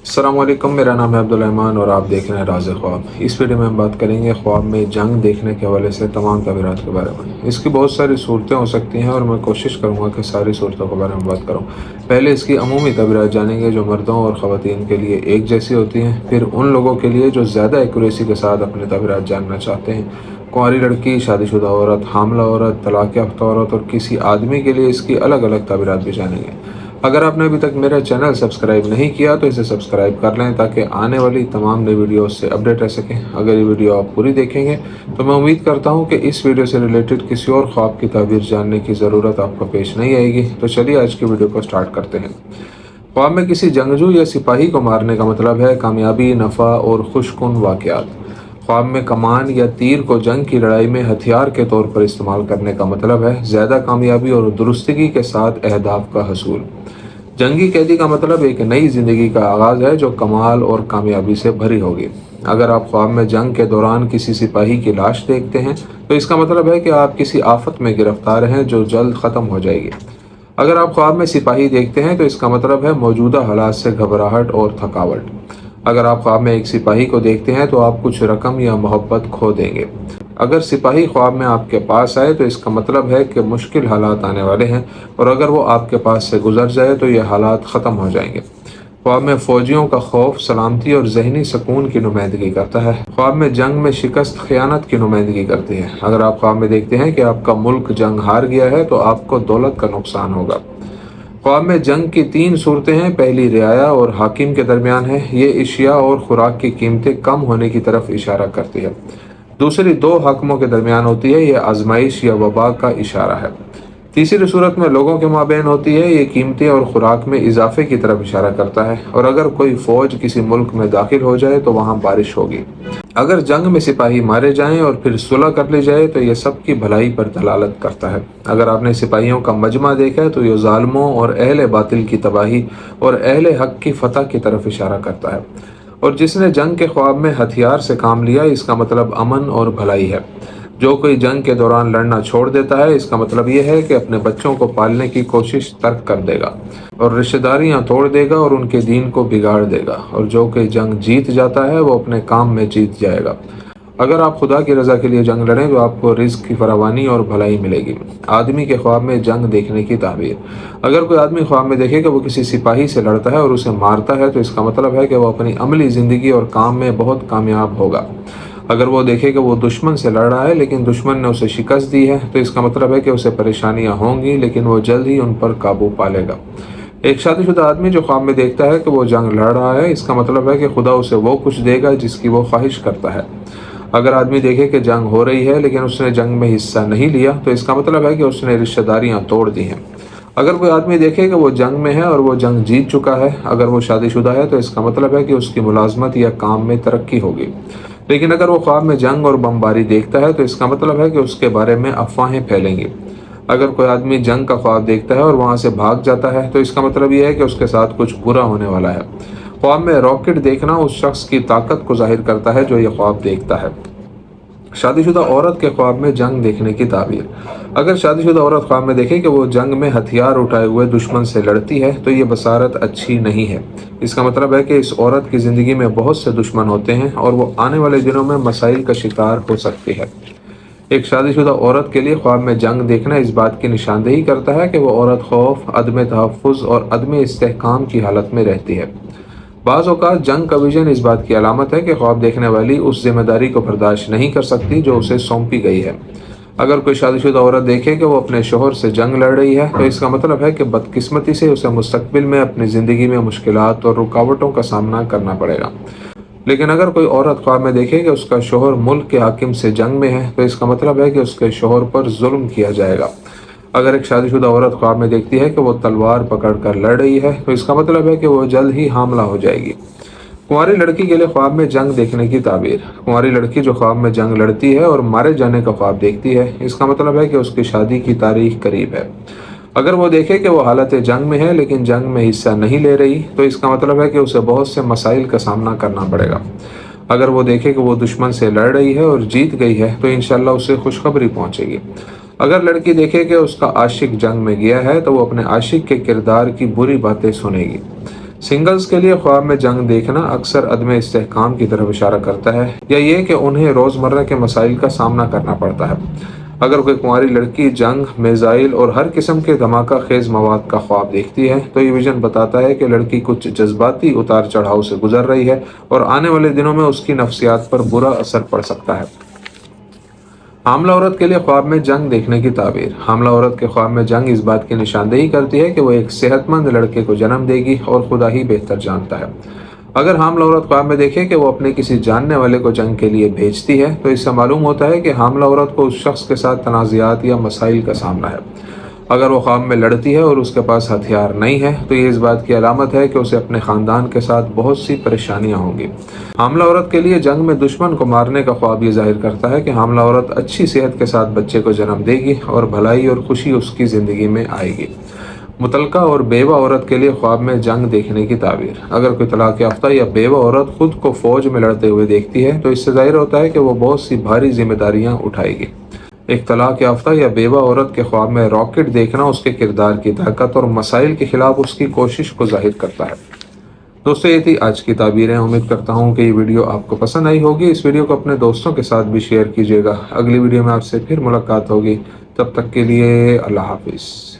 अस्सलाम वालेकुम, मेरा नाम है अब्दुल रहमान और आप देख रहे हैं राज़ ख्वाब। इस वीडियो में हम बात करेंगे ख्वाब में जंग देखने के हवाले से तमाम तबीरात के बारे में। इसकी बहुत सारी सूरतें हो सकती हैं और मैं कोशिश करूंगा कि सारी सूरतों के बारे में बात करूं। पहले इसकी अमूमी तबीरात जानेंगे जो मर्दों और ख़वातीन के लिए एक जैसी होती हैं, फिर उन लोगों के लिए जो ज़्यादा एक्यूरेसी के साथ अपनी तबीरात जानना चाहते हैं। कुंवारी लड़की, शादीशुदा औरत, हामला औरत, तलाक याफ्ता औरत और किसी आदमी के लिए इसकी अलग अलग तबीरात भी जानेंगे। अगर आपने अभी तक मेरा चैनल सब्सक्राइब नहीं किया तो इसे सब्सक्राइब कर लें ताकि आने वाली तमाम नई वीडियोस से अपडेट रह सकें। अगर ये वीडियो आप पूरी देखेंगे तो मैं उम्मीद करता हूं कि इस वीडियो से रिलेटेड किसी और ख्वाब की ताबीर जानने की ज़रूरत आपको पेश नहीं आएगी। तो चलिए आज की वीडियो को स्टार्ट करते हैं। ख्वाब में किसी जंगजू या सिपाही को मारने का मतलब है कामयाबी, नफ़ा और खुशकुन वाक़यात। ख्वाब में कमान या तीर को जंग की लड़ाई में हथियार के तौर पर इस्तेमाल करने का मतलब है ज़्यादा कामयाबी और दुरुस्तगी के साथ अहदाफ का हसूल। जंगी कैदी का मतलब एक नई ज़िंदगी का आगाज़ है जो कमाल और कामयाबी से भरी होगी। अगर आप ख्वाब में जंग के दौरान किसी सिपाही की लाश देखते हैं तो इसका मतलब है कि आप किसी आफत में गिरफ्तार हैं जो जल्द ख़त्म हो जाएगी। अगर आप ख्वाब में सिपाही देखते हैं तो इसका मतलब है मौजूदा हालात से घबराहट और थकावट। अगर आप ख्वाब में एक सिपाही को देखते हैं तो आप कुछ रकम या मोहब्बत खो देंगे। अगर सिपाही ख्वाब में आपके पास आए तो इसका मतलब है कि मुश्किल हालात आने वाले हैं और अगर वो आपके पास से गुजर जाए तो ये हालात ख़त्म हो जाएंगे। ख्वाब में फ़ौजियों का खौफ, सलामती और जहनी सुकून की नुमाइंदगी करता है। ख्वाब में जंग में शिकस्त खयानत की नुमाइंदगी करती है। अगर आप ख्वाब में देखते हैं कि आपका मुल्क जंग हार गया है तो आपको दौलत का नुकसान होगा। ख्वाब में जंग की तीन सूरतें हैं। पहली रियाया और हाकिम के दरमियान है, ये इशिया और खुराक की कीमतें कम होने की तरफ इशारा करती है। दूसरी दो हाकिमों के दरमियान होती है, ये आजमाइश या वबा का इशारा है। तीसरी सूरत में लोगों के माबैन होती है, ये कीमतें और खुराक में इजाफे की तरफ इशारा करता है। और अगर कोई फौज किसी मुल्क में दाखिल हो जाए तो वहाँ बारिश होगी। अगर जंग में सिपाही मारे जाएं और फिर सुलह कर ली जाए तो यह सबकी भलाई पर दलालत करता है। अगर आपने सिपाहियों का मजमा देखा है तो यह ज़ालिमों और अहले बातिल की तबाही और अहले हक की फतह की तरफ इशारा करता है। और जिसने जंग के ख्वाब में हथियार से काम लिया, इसका मतलब अमन और भलाई है। जो कोई जंग के दौरान लड़ना छोड़ देता है, इसका मतलब यह है कि अपने बच्चों को पालने की कोशिश तर्क कर देगा और रिश्तेदारियां तोड़ देगा और उनके दीन को बिगाड़ देगा। और जो कोई जंग जीत जाता है वो अपने काम में जीत जाएगा। अगर आप खुदा की रज़ा के लिए जंग लड़ें तो आपको रिज़्क की फरावानी और भलाई मिलेगी। आदमी के ख्वाब में जंग देखने की ताबीर। अगर कोई आदमी ख्वाब में देखे कि वो किसी सिपाही से लड़ता है और उसे मारता है तो इसका मतलब है कि वो अपनी अमली ज़िंदगी और काम में बहुत कामयाब होगा। अगर वो देखे कि वो दुश्मन से लड़ रहा है लेकिन दुश्मन ने उसे शिकस्त दी है तो इसका मतलब है कि उसे परेशानियां होंगी लेकिन वो जल्द ही उन पर काबू पा लेगा। एक शादीशुदा आदमी जो ख्वाब में देखता है कि वो जंग लड़ रहा है, इसका मतलब है कि खुदा उसे वो कुछ देगा जिसकी वो ख्वाहिश करता है। अगर आदमी देखे कि जंग हो रही है लेकिन उसने जंग में हिस्सा नहीं लिया तो इसका मतलब है कि उसने रिश्तेदारियां तोड़ दी हैं। अगर कोई आदमी देखे कि वो जंग में है और वो जंग जीत चुका है, अगर वो शादीशुदा है तो इसका मतलब है कि उसकी मुलाजमत या काम में तरक्की होगी। लेकिन अगर वो ख्वाब में जंग और बमबारी देखता है तो इसका मतलब है कि उसके बारे में अफवाहें फैलेंगी। अगर कोई आदमी जंग का ख्वाब देखता है और वहां से भाग जाता है तो इसका मतलब यह है कि उसके साथ कुछ बुरा होने वाला है। ख्वाब में रॉकेट देखना उस शख्स की ताकत को जाहिर करता है जो ये ख्वाब देखता है। शादीशुदा औरत के ख्वाब में जंग देखने की ताबीर। अगर शादीशुदा औरत ख्वाब में देखे कि वो जंग में हथियार उठाए हुए दुश्मन से लड़ती है तो ये बसारत अच्छी नहीं है। इसका मतलब है कि इस औरत की ज़िंदगी में बहुत से दुश्मन होते हैं और वो आने वाले दिनों में मसाइल का शिकार हो सकती है। एक शादीशुदा औरत के लिए ख्वाब में जंग देखना इस बात की निशानदेही करता है कि वो औरत खौफ, अदम तहफ़्फ़ुज़ और अदम इस्तेहकाम की हालत में रहती है। बाज़ औक़ात जंग का विजन इस बात की अलामत है कि ख्वाब देखने वाली उस जिम्मेदारी को बर्दाश्त नहीं कर सकती जो उसे सौंपी गई है। अगर कोई शादीशुदा औरत देखे कि वो अपने शोहर से जंग लड़ रही है तो इसका मतलब है कि बदकिस्मती से उसे मुस्तकबिल में अपनी ज़िंदगी में मुश्किलात और रुकावटों का सामना करना पड़ेगा। लेकिन अगर कोई औरत ख्वाब में देखे कि उसका शोहर मुल्क के हाकिम से जंग में है तो इसका मतलब है कि उसके शोहर पर जुल्म किया जाएगा। अगर एक शादीशुदा औरत ख्वाब में देखती है कि वो तलवार पकड़कर लड़ रही है तो इसका मतलब है कि वो जल्द ही हामला हो जाएगी। कुंवारी लड़की के लिए ख्वाब में जंग देखने की ताबीर। कुंवारी लड़की जो ख्वाब में जंग लड़ती है और मारे जाने का ख्वाब देखती है, इसका मतलब है कि उसकी शादी की तारीख करीब है। अगर वो देखे कि वो हालत जंग में है लेकिन जंग में हिस्सा नहीं ले रही तो इसका मतलब है कि उसे बहुत से मसाइल का सामना करना पड़ेगा। अगर वो देखे कि वो दुश्मन से लड़ रही है और जीत गई है तो इंशाल्लाह उसे खुशखबरी पहुंचेगी। अगर लड़की देखे कि उसका आशिक जंग में गया है तो वो अपने आशिक के किरदार की बुरी बातें सुनेगी। سنگلز کے لیے خواب میں جنگ دیکھنا اکثر عدم استحکام کی طرف اشارہ کرتا ہے، یا یہ کہ انہیں روزمرہ کے مسائل کا سامنا کرنا پڑتا ہے۔ اگر کوئی کنواری لڑکی جنگ، میزائل اور ہر قسم کے دھماکہ خیز مواد کا خواب دیکھتی ہے تو یہ ویژن بتاتا ہے کہ لڑکی کچھ جذباتی اتار چڑھاؤ سے گزر رہی ہے اور آنے والے دنوں میں اس کی نفسیات پر برا اثر پڑ سکتا ہے۔ حاملہ عورت کے لیے خواب میں جنگ دیکھنے کی تعبیر۔ حاملہ عورت کے خواب میں جنگ اس بات کی نشاندہی کرتی ہے کہ وہ ایک صحت مند لڑکے کو جنم دے گی اور خدا ہی بہتر جانتا ہے۔ اگر حاملہ عورت خواب میں دیکھے کہ وہ اپنے کسی جاننے والے کو جنگ کے لیے بھیجتی ہے تو اس سے معلوم ہوتا ہے کہ حاملہ عورت کو اس شخص کے ساتھ تنازعات یا مسائل کا سامنا ہے۔ اگر وہ خواب میں لڑتی ہے اور اس کے پاس ہتھیار نہیں ہے تو یہ اس بات کی علامت ہے کہ اسے اپنے خاندان کے ساتھ بہت سی پریشانیاں ہوں گی۔ حاملہ عورت کے لیے جنگ میں دشمن کو مارنے کا خواب یہ ظاہر کرتا ہے کہ حاملہ عورت اچھی صحت کے ساتھ بچے کو جنم دے گی اور بھلائی اور خوشی اس کی زندگی میں آئے گی۔ مطلقہ اور بیوہ عورت کے لیے خواب میں جنگ دیکھنے کی تعبیر۔ اگر کوئی طلاق یافتہ یا بیوہ عورت خود کو فوج میں لڑتے ہوئے دیکھتی ہے تو اس سے ظاہر ہوتا ہے کہ وہ بہت سی بھاری ذمہ داریاں اٹھائے گی۔ ایک طلاق یافتہ یا بیوہ عورت کے خواب میں راکٹ دیکھنا اس کے کردار کی طاقت اور مسائل کے خلاف اس کی کوشش کو ظاہر کرتا ہے۔ دوستو، یہ تھی آج کی تعبیریں۔ امید کرتا ہوں کہ یہ ویڈیو آپ کو پسند آئی ہوگی۔ اس ویڈیو کو اپنے دوستوں کے ساتھ بھی شیئر کیجیے گا۔ اگلی ویڈیو میں آپ سے پھر ملاقات ہوگی، تب تک کے لیے اللہ حافظ۔